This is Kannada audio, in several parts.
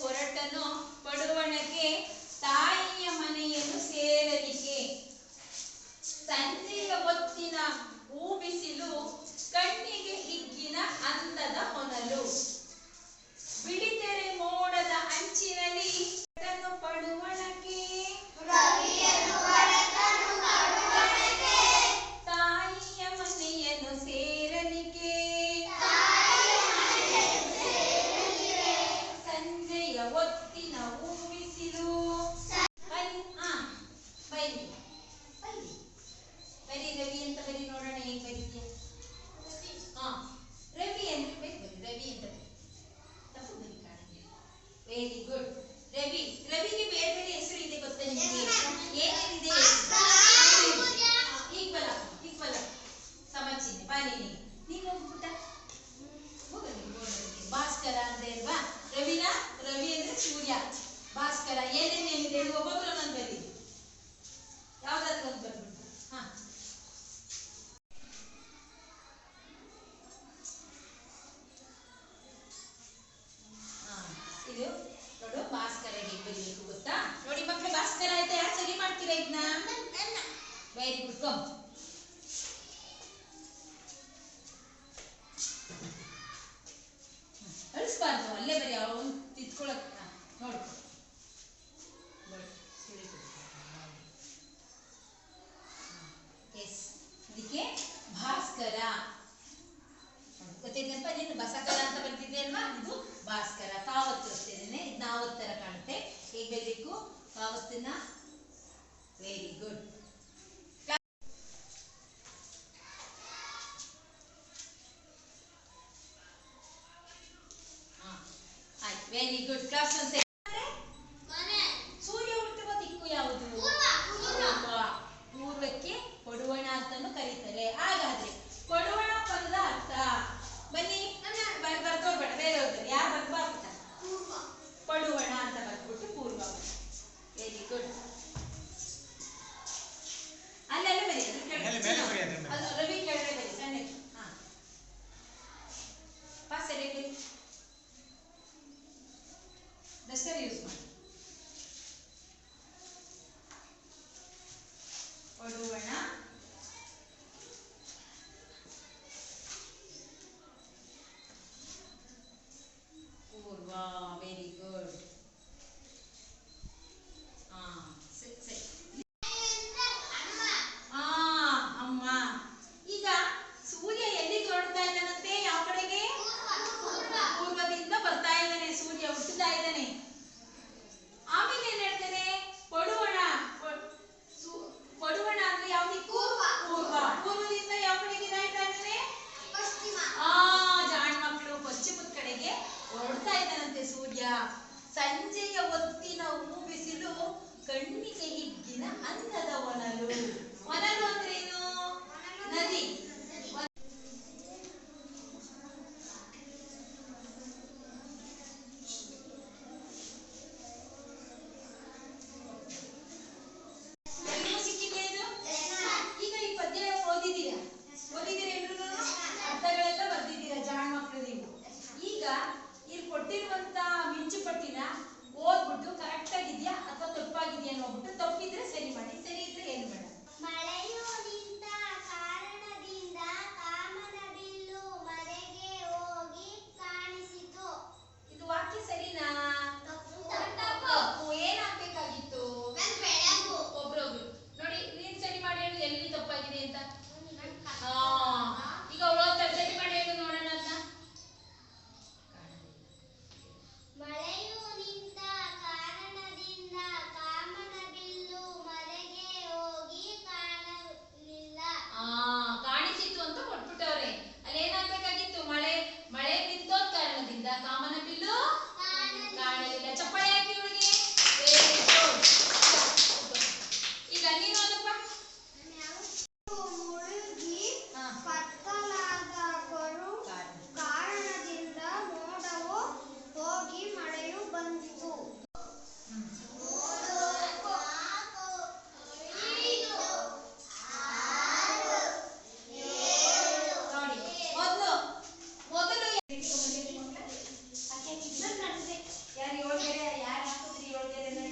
ಹೊರಟನು ಪಡುವಣಕ್ಕೆ ತಾಯಿಯ ಮನೆಯನ್ನು ಸೇರಲಿಕ್ಕೆ. ಸಂಜೆಯ ಹೊತ್ತಿನ ಬಿಸಿಲು ಕಣ್ಣಿಗೆ ಹಿಗ್ಗಿನ ಅಂದದ ಹೊನಲು. ಬಿಳಿತೆರೆ ಮೋಡದ ಅಂಚಿನಲ್ಲಿ ಪಡುವಣಕ್ಕೆ ತಾಯಿಯ ಮನೆಯನ್ನು ಸೇರಲಿಕ್ಕೆ. ಸಂಜೆಯ ಹೊತ್ತಿನ ಬಿಸಿಲು. ಬರಿ ರವಿ ಅಂತ ಬರಿ ನೋಡೋಣ ಹೇಗೆ ಬರೀತೀಯ. ರವಿ ಅಂದ್ರೆ ಬರಿ ರವಿ ಅಂತ ತಪ್ಪು ಬರಿ ಕಾಣಿಗೆ. Very good. ರವಿ. ರವಿಗೆ ಬೇರೆ ಬೇರೆ ಹೆಸರು ಇದೆ ಗೊತ್ತಾ ನಿಮಗೆ? ಏನೇನಿದೆ? ಈಕ್ವಲ್ ಈಕ್ವಲ್ ಸಮಚಿಹ್ನೆ ಪಾಲಿನಿ. ನೀನು ಹೋಗ್ಬಿಟ್ಟ ಹೋಗಲಿ. ಭಾಸ್ಕರ ಅಂದ್ರೆ ಅಲ್ವಾ? ರವಿನ ರವಿ ಅಂದ್ರೆ ಸೂರ್ಯ, ಭಾಸ್ಕರ ಏನೇನೇನಿದೆ ಒಬ್ಬೊಬ್ರು ನಾನು ಬರೀ ಯಾವ್ದಾದ್ರು ಒಂದು ಬರ್ಬಿಟ್ಟು. ಇದು ನೋಡು ಭಾಸ್ಕರ ಹೇಗೆ ಬರೀಬೇಕು ಗೊತ್ತಾ? ನೋಡಿ ಮಕ್ಕಳು, ಭಾಸ್ಕರ ಆಯ್ತಾ? ಯಾರು ಸರಿ ಮಾಡ್ತೀರಾ ಇದನ್ನ? Very good. ಕಮ್. ಅಳಿಸ್ಬಾರ್ದು, ಅಲ್ಲೇ ಬರೀ ಅವನು ತಿದ್ಕೊಳಕ್ ನೋಡು. ಎಸ್, ಇದಕ್ಕೆ ಭಾಸ್ಕರ ಗೊತ್ತಿದ್ದಪ್ಪ. ನೀನು ಬಸಕರ ಅಂತ ಬರ್ತಿದ್ದೆ ಅಲ್ವಾ? ಇದು ಭಾಸ್ಕರ. ಕಾವತ್ತು ಇರ್ತೇನೆ, ಇದು ನಾವತ್ತರ ಕಾಣುತ್ತೆ. ಹೇಗೆ ಬರಬೇಕು ಕಾವತ್ತನ್ನ? Very good. ಆಯ್ತು, ವೆರಿ ಗುಡ್. ಕ್ಲಾಸ್ ಅಂತ ಸೂರ್ಯ ಹುಟ್ಟುವ ದಿಕ್ಕು ಯಾವುದು? ಪೂರ್ವಕ್ಕೆ ಪಡುವಣ ಅಂತಾನು ಕರೀತಾರೆ. ಹಾಗಾದ್ರೆ ಪಡುವಣ ಪದದ ಅರ್ಥ ಬನ್ನಿ, ಬರ್ಕೋಬೇಡ, ಬೇರೆ ಹೋಗ್ತಾರೆ. ಯಾರು ಬರ್ಬಾರ್ದು? ಪಡುವಣ ಅಂತ ಬರ್ಬಿಟ್ಟು ಪೂರ್ವ. Very good. ಅಲ್ಲೆಲ್ಲ ಬರಿ, ಅದು ರವಿ ಕೆಳಗಡೆ ಬರಿ, ಸಣ್ಣ. ಪಾಸ್ ಸರಿ ಬರಿ, ಡಸ್ಟರ್ ಯೂಸ್ ಮಾಡಿ. ಪಡುವಣ ಪೂರ್ವ. Very good. ಅಮ್ಮ. ಈಗ ಸೂರ್ಯ ಎಲ್ಲಿಗೆ ಹೊರಡ್ತಾ ಇದ್ದಾನಂತೆ? ಯಾವ ಕಡೆಗೆ? ಪೂರ್ವದಿಂದ ಬರ್ತಾ ಇದ್ದಾನೆ ಸೂರ್ಯ, ಹುಟ್ಟುತ್ತಾ ಇದ್ದಾನೆ. ಆಮೇಲೆ ಏನ್ ಹೇಳ್ತಾನೆ? ಪಡುವಣ. ಪಡುವಣ ಅಂದ್ರೆ ಯಾವ ದಿಕ್ಕು? ಪೂರ್ವ. ಪೂರ್ವದಿಂದ ಯಾವ ಕಡೆಗೆ ಇದ್ದಾನೆ? ಜಾಣ್ ಮಕ್ಕಳು, ಪಶ್ಚಿಮದ ಕಡೆಗೆ ಹೊರಡ್ತಾ ಇದ್ದಾನಂತೆ ಸೂರ್ಯ. ಸಂಜೆಯ ಹೊತ್ತಿನ ಬಿಸಿಲು ಕಣ್ಣಿಗೆ ಹಿಗ್ಗಿನ ಅಂದದ ಹೊನಲು. ಹೊನಲು ಅಂದ್ರೇನು? ನದಿ. ಸಿಕ್ಕಿದೆ ಇದು. ಈಗ ಈ ಪದ್ಯ ಓದಿದ್ದೀರಾ ಎಲ್ರು? ಅರ್ಥಗಳೆಲ್ಲ ಬರ್ದಿದ್ದೀರಾ ಜಾಣ್ ಮಕ್ಕಳು ನೀವು. ಈಗ ಇಲ್ಲಿ ಕೊಟ್ಟಿರುವಂತ ಮಿಂಚುಪಟ್ಟಿನ ಓದ್ಬಿಟ್ಟು ಕರೆಕ್ಟ್ ಆಗಿದ್ಯಾ ಅಥವಾ ತಪ್ಪಾಗಿದ್ಯಾ ನೋಡ್ಬಿಟ್ಟು, ತಪ್ಪಿದ್ರೆ ಸರಿ ಮಾಡಿ, ಸರಿ ಇದ್ರೆ ಏನು ಬೇಡ. ಮಳೆಯು ನಿಂತ ಕಾರಣದಿಂದ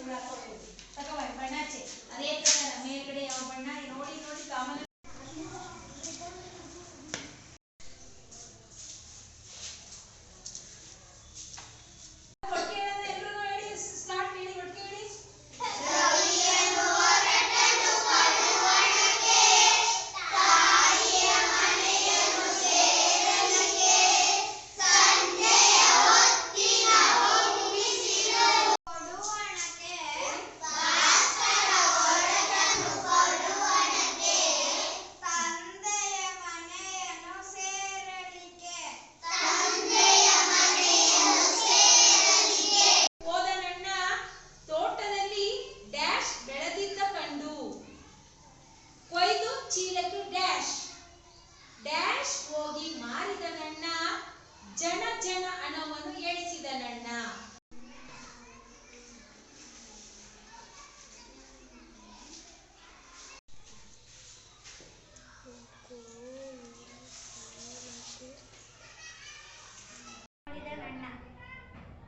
ಇವ್ರು ಹಾಕೊಳ್ಬೋದು. ತಗೋಬ ಬಣ್ಣ ಹಚ್ಚಿ. ಅದೇ ಪ್ರಕಾರ ಮೇಲ್ಗಡೆ ಯಾವ ಬಣ್ಣ ನೋಡಿ ನೋಡಿ ಕಾಮನ್ ಹಣವನ್ನು ಎಣಿಸಿದನಣ್ಣ.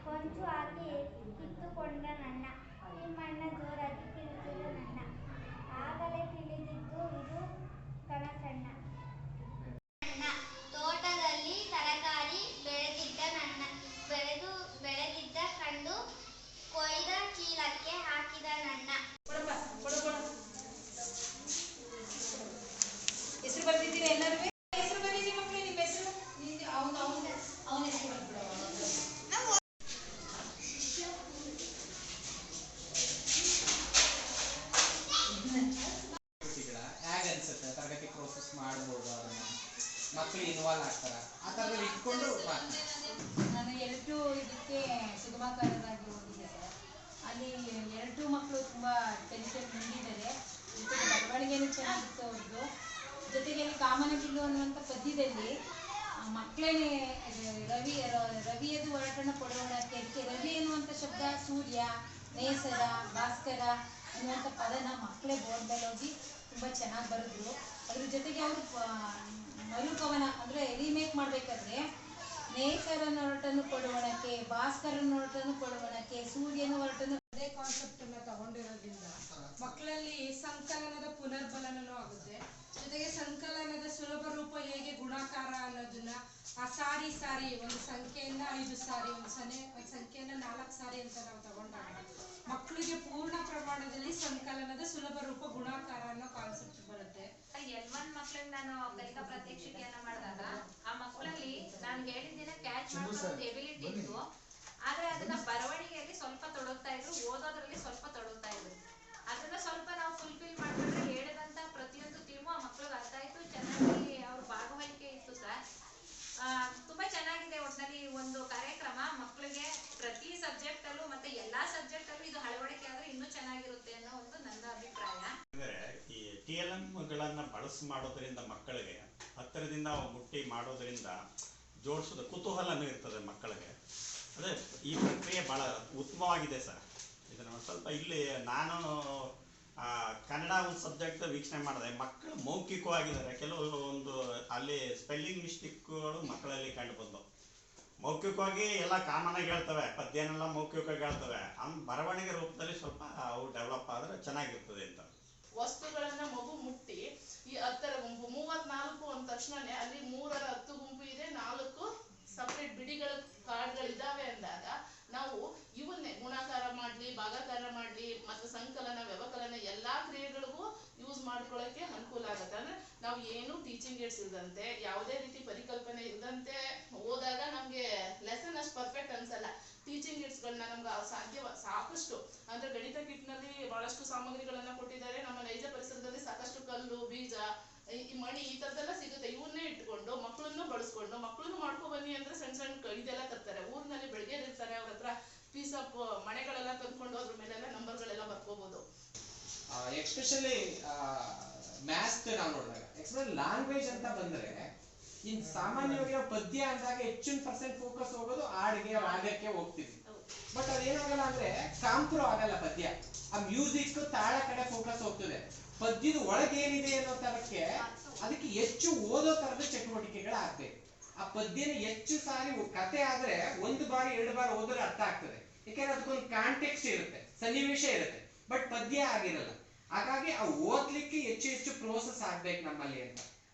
ಹೊಂಚು ಹಾಕಿ ಕಿತ್ತುಕೊಂಡನಣ್ಣ. ತಿಮ್ಮಣ್ಣ ಜೋರಾಗಿ ಕಿರುಚಿದನಣ್ಣ. ಆಗಲೇ ತಿಳಿದಿದ್ದು ಇದು ಕನಸಣ್ಣ. ತೋಟದಲ್ಲಿ ತರಕಾರಿ ಬೆಳೆದಿದ್ದ ಕಂಡು ಕೊಯ್ದ ಚೀಲಕ್ಕೆ ಹಾಕಿದನಣ್ಣ. ಹೆಸರು ಬರ್ತಿದ್ದೀರಾ ಎಲ್ಲರೂ? ಹೆಸರು ಬರೀರಿ ಮಕ್ಕಳು, ನಿಮ್ಮ ಹೆಸರು ಅವನ ಹೆಸರು ಬರ್ಬಿಡ. ಹೇಗೆ ಅನ್ಸುತ್ತೆ ತರಗತಿ ಪ್ರೋಸೆಸ್ ಮಾಡ್ಬೋದು, ಅದನ್ನ ಮಕ್ಕಳು ಇನ್ವಾಲ್ವ್ ಆಗ್ತಾರ ಆ ಥರದಲ್ಲಿ ಇಟ್ಕೊಂಡು ನಾನು ಎರಡು ಇದಕ್ಕೆ ಸುಗಮಕಾರರಾಗಿ ಹೋಗಿದ್ದೆ ಸರ್. ಅಲ್ಲಿ ಎರಡು ಮಕ್ಕಳು ತುಂಬ ಟೆನ್ಷನ್ ಮುಂದಿದ್ದಾರೆ. ಜೊತೆಗೆ ಬರವಣಿಗೆನೂ ಚೆನ್ನಾಗಿತ್ತು ಅವ್ರದ್ದು. ಜೊತೆಗೆ ಅಲ್ಲಿ ಕಾಮನಬಿಲ್ಲು ಅನ್ನುವಂಥ ಪದ್ಯದಲ್ಲಿ ಮಕ್ಕಳೇ ರವಿಯದು ಹೊರಟನ್ನು ಕೊಡೋಣಕ್ಕೆ, ಅದಕ್ಕೆ ರವಿ ಎನ್ನುವಂಥ ಶಬ್ದ ಸೂರ್ಯ, ನೇಸರ, ಭಾಸ್ಕರ ಅನ್ನುವಂಥ ಪದನ ಮಕ್ಕಳೇ ಬೋರ್ಡ್ ಮೇಲೆ ಹೋಗಿ ತುಂಬ ಚೆನ್ನಾಗಿ ಬರೆದ್ರು. ಅದ್ರ ಜೊತೆಗೆ ಅವರು ಮರುಕವನ ಅಂದರೆ ರೀಮೇಕ್ ಮಾಡಬೇಕಾದ್ರೆ ನೇಸರನ ಹೊರಟನ್ನು ಕೊಡುವಣಕ್ಕೆ, ಭಾಸ್ಕರನ ಹೊರಟನ್ನು ಕೊಡುವಣಕ್ಕೆ, ಸೂರ್ಯನ ಹೊರಟನ್ನು ಅದೇ ಕಾನ್ಸೆಪ್ಟ್ ಅನ್ನ ತಗೊಂಡಿರೋದ್ರಿಂದ ಮಕ್ಕಳಲ್ಲಿ ಸಂಕಲನದ ಪುನರ್ಬಲನೂ ಆಗುತ್ತೆ. ಜೊತೆಗೆ ಸಂಕಲನದ ಸುಲಭ ರೂಪ ಹೇಗೆ ಗುಣಾಕಾರ ಅನ್ನೋದನ್ನ ಆ ಸಾರಿ ಒಂದು ಸಂಖ್ಯೆಯನ್ನ 5 ಸಾರಿ, ಒಂದು ಸಂಖ್ಯೆಯನ್ನ 4 ಸಾರಿ ಅಂತ ನಾವು ತಗೊಂಡಾಗ ಮಕ್ಕಳಿಗೆ ಪೂರ್ಣ ಪ್ರಮಾಣದಲ್ಲಿ ಸಂಕಲನದ ಸುಲಭ ರೂಪ ಗುಣಾಕಾರ ಅನ್ನೋ ಕಾನ್ಸೆಪ್ಟ್ ಬರುತ್ತೆ. L1 ಮಕ್ಕಳಿಗೆ ನಾನು ಕಲಿಕಾ ಪ್ರಾತ್ಯಕ್ಷಿಕೆಯನ್ನ ಮಾಡಿದಾಗ ಆ ಮಕ್ಕಳಲ್ಲಿ ನಾನು ಹೇಳಿದ್ದಿನ ಕ್ಯಾಚ್ ಮಾಡೋ ಎಬಿಲಿಟಿ ಇತ್ತು. ಆದ್ರೆ ಅದನ್ನ ಬರವಣಿಗೆಯಲ್ಲಿ ಸ್ವಲ್ಪ ತೊಡಗ್ತಾ ಇದ್ರು, ಓದೋದ್ರಲ್ಲಿ ಸ್ವಲ್ಪ ತೊಡಗ್ತಾ ಇದ್ರು. ಅದನ್ನ ಸ್ವಲ್ಪ ನಾವು ಫುಲ್ಫಿಲ್ ಮಾಡಿದ್ರೆ ಹೇಳಿದಂತ ಪ್ರತಿಯೊಂದು ಥೀಮು ಆ ಮಕ್ಕಳಿಗೆ ಅರ್ಥ ಆಯ್ತು. ಚೆನ್ನಾಗಿ ಅವ್ರ ಭಾಗವಹಿಕೆ ಇತ್ತು ಸರ್. ತುಂಬಾ ಚೆನ್ನಾಗಿದೆ. ಒಟ್ಟಿನಲ್ಲಿ ಒಂದು ಕಾರ್ಯಕ್ರಮ ಮಕ್ಕಳಿಗೆ ಪ್ರತಿ ಸಬ್ಜೆಕ್ಟ್ ಅಲ್ಲೂ ಮತ್ತೆ ಎಲ್ಲಾ ಸಬ್ಜೆಕ್ಟ್ ಅಲ್ಲೂ ಇದು ಅಳವಡಿಕೆ ಆದ್ರೆ ಇನ್ನೂ ಚೆನ್ನಾಗಿರುತ್ತೆ ಅನ್ನೋ ಒಂದು ನನ್ನ ಅಭಿಪ್ರಾಯ. ಈ TLM ಗಳನ್ನ ಬಳಸಿ ಮಾಡೋದ್ರಿಂದ ಮಕ್ಕಳಿಗೆ ಹತ್ತಿರದಿಂದ ಮುಟ್ಟಿ ಮಾಡೋದ್ರಿಂದ ಜೋಡಿಸೋದು ಕುತೂಹಲನೂ ಇರ್ತದೆ ಮಕ್ಕಳಿಗೆ. ಅದೇ ಈ ಪ್ರಕ್ರಿಯೆ ಬಹಳ ಉತ್ತಮವಾಗಿದೆ ಸರ್. ಇದನ್ನು ಸ್ವಲ್ಪ ಇಲ್ಲಿ ನಾನು ಕನ್ನಡ ಒಂದು ಸಬ್ಜೆಕ್ಟ್ ವೀಕ್ಷಣೆ ಮಾಡಿದೆ. ಮಕ್ಕಳು ಮೌಖಿಕವಾಗಿದ್ದಾರೆ. ಕೆಲವೊಂದು ಅಲ್ಲಿ ಸ್ಪೆಲ್ಲಿಂಗ್ ಮಿಸ್ಟೇಕ್ಗಳು ಮಕ್ಕಳಲ್ಲಿ ಕಂಡು ಬಂದವು. ಮೌಖಿಕವಾಗಿ ಎಲ್ಲ ಕಾಮನ್ ಆಗಿ ಹೇಳ್ತವೆ, ಪದ್ಯನೆಲ್ಲ ಮೌಖಿಕವಾಗಿ ಹೇಳ್ತವೆ. ಬರವಣಿಗೆ ರೂಪದಲ್ಲಿ ಸ್ವಲ್ಪ ಅವು ಡೆವಲಪ್ ಆದ್ರೆ ಚೆನ್ನಾಗಿರ್ತದೆ ಅಂತ. ವಸ್ತುಗಳನ್ನ ಮಗು ಮುಟ್ಟಿ ಈ 10ರ ಗುಂಪು 34 ಅಂದ ತಕ್ಷಣನೇ ಅಲ್ಲಿ 3ರ 10 ಗುಂಪು ಇದೆ, 4 ಸಪರೇಟ್ ಬಿಡಿಗಳ ಕಾರ್ಡ್ಗಳಿದಾವೆ ಅಂದಾಗ ನಾವು ಇವನ್ನೇ ಗುಣಾಕಾರ ಮಾಡ್ಲಿ, ಭಾಗಾಕಾರ ಮಾಡ್ಲಿ, ಮತ್ತು ಸಂಕಲನ, ವ್ಯವಕಲನ ಎಲ್ಲಾ ಕ್ರಿಯೆಗಳಿಗೂ ಯೂಸ್ ಮಾಡ್ಕೊಳ್ಳೋಕೆ ಅನುಕೂಲ ಆಗುತ್ತೆ. ಅಂದ್ರೆ ನಾವು ಏನು ಟೀಚಿಂಗ್ ಏಡ್ಸ್ ಇಲ್ದಂತೆ, ಯಾವುದೇ ರೀತಿ ಪರಿಕಲ್ಪನೆ ಇಲ್ದಂತೆ ಹೋದಾಗ ನಮ್ಗೆ ಲೆಸನ್ ಅಷ್ಟು ಪರ್ಫೆಕ್ಟ್ ಅನ್ಸಲ್ಲ. ಟೀಚಿಂಗ್ ಏಡ್ಸ್ಗಳನ್ನ ನಮ್ಗೆ ಸಾಕಷ್ಟು ಅಂದ್ರೆ ಗಣಿತ ಕಿಟ್ನಲ್ಲಿ ಬಹಳಷ್ಟು ಸಾಮಗ್ರಿಗಳನ್ನ ಕೊಟ್ಟಿದ್ದಾರೆ. ನಮ್ಮ ನೈಜ ಪರಿಸರದಲ್ಲಿ ಸಾಕಷ್ಟು ಕಲ್ಲು, ಬೀಜ, ಈ ಮಣಿ ಈ ತರದೆಲ್ಲ ಸಿಗುತ್ತೆ. ಇವನ್ನೇ ಇಟ್ಕೊಂಡು ಮಕ್ಕಳನ್ನು ಬಳಸ್ಕೊಂಡು ಮಕ್ಕಳನ್ನು ಮಾಡ್ಕೊ ಬನ್ನಿ ಅಂದ್ರೆ ಸಣ್ಣ ಇದೆಲ್ಲ ತರ್ತಾರೆ. ಊರಿನಲ್ಲಿ ಬೆಳಗ್ಗೆ ಇರ್ತಾರೆ, ಅವ್ರ ಹತ್ರ ಪೀಸ್ ಆಫ್ ಮನೆಗಳೆಲ್ಲ ತಂದ್ಕೊಂಡು ಅದ್ರ ಮೇಲೆಲ್ಲ ನಂಬರ್ಗಳೆಲ್ಲ ಬರ್ಕೋಬಹುದು. ಎಕ್ಸ್ಪೆಷಲಿ ಮ್ಯಾಥ್ಸ್ ನಾವು ನೋಡಿದಾಗ ಎಕ್ಸ್ಪೆಷಲಿ ಲ್ಯಾಂಗ್ವೇಜ್ ಅಂತ ಬಂದ್ರೆ ಇನ್ ಸಾಮಾನ್ಯವಾಗಿ ನಾವು ಪದ್ಯ ಅಂದಾಗ ಹೆಚ್ಚಿನ % ಫೋಕಸ್ ಹೋಗೋದು ಹಾಡಿಗೆ, ರಾಗಕ್ಕೆ ಹೋಗ್ತೀವಿ. ಬಟ್ ಅದೇನಾಗಲ್ಲ ಅಂದ್ರೆ ಕಾಂಪ್ರೋ ಆಗಲ್ಲ ಪದ್ಯ. ಆ ಮ್ಯೂಸಿಕ್, ತಾಳ ಕಡೆ ಫೋಕಸ್ ಹೋಗ್ತದೆ. ಪದ್ಯದ ಒಳಗೆ ಏನಿದೆ ಅನ್ನೋ ತರಕ್ಕೆ ಅದಕ್ಕೆ ಹೆಚ್ಚು ಓದೋ ತರದ ಚಟುವಟಿಕೆಗಳಾಗ್ಬೇಕು. ಆ ಪದ್ಯನ ಹೆಚ್ಚು ಸಾರಿ ಕತೆ ಆದ್ರೆ 1 ಬಾರಿ 2 ಬಾರಿ ಓದಿದ್ರೆ ಅರ್ಥ ಆಗ್ತದೆ. ಯಾಕಂದ್ರೆ ಅದಕ್ಕೊಂದು ಕಾಂಟೆಕ್ಸ್ಟ್ ಇರುತ್ತೆ. ಸನ್ನಿವೇಶ ಇರುತ್ತೆ, ಬಟ್ ಪದ್ಯ ಆಗಿರಲ್ಲ. ಹಾಗಾಗಿ ಆ ಓದ್ಲಿಕ್ಕೆ ಹೆಚ್ಚು ಹೆಚ್ಚು ಪ್ರೋಸೆಸ್ ಆಗ್ಬೇಕು ನಮ್ಮಲ್ಲಿ ಅಂತ.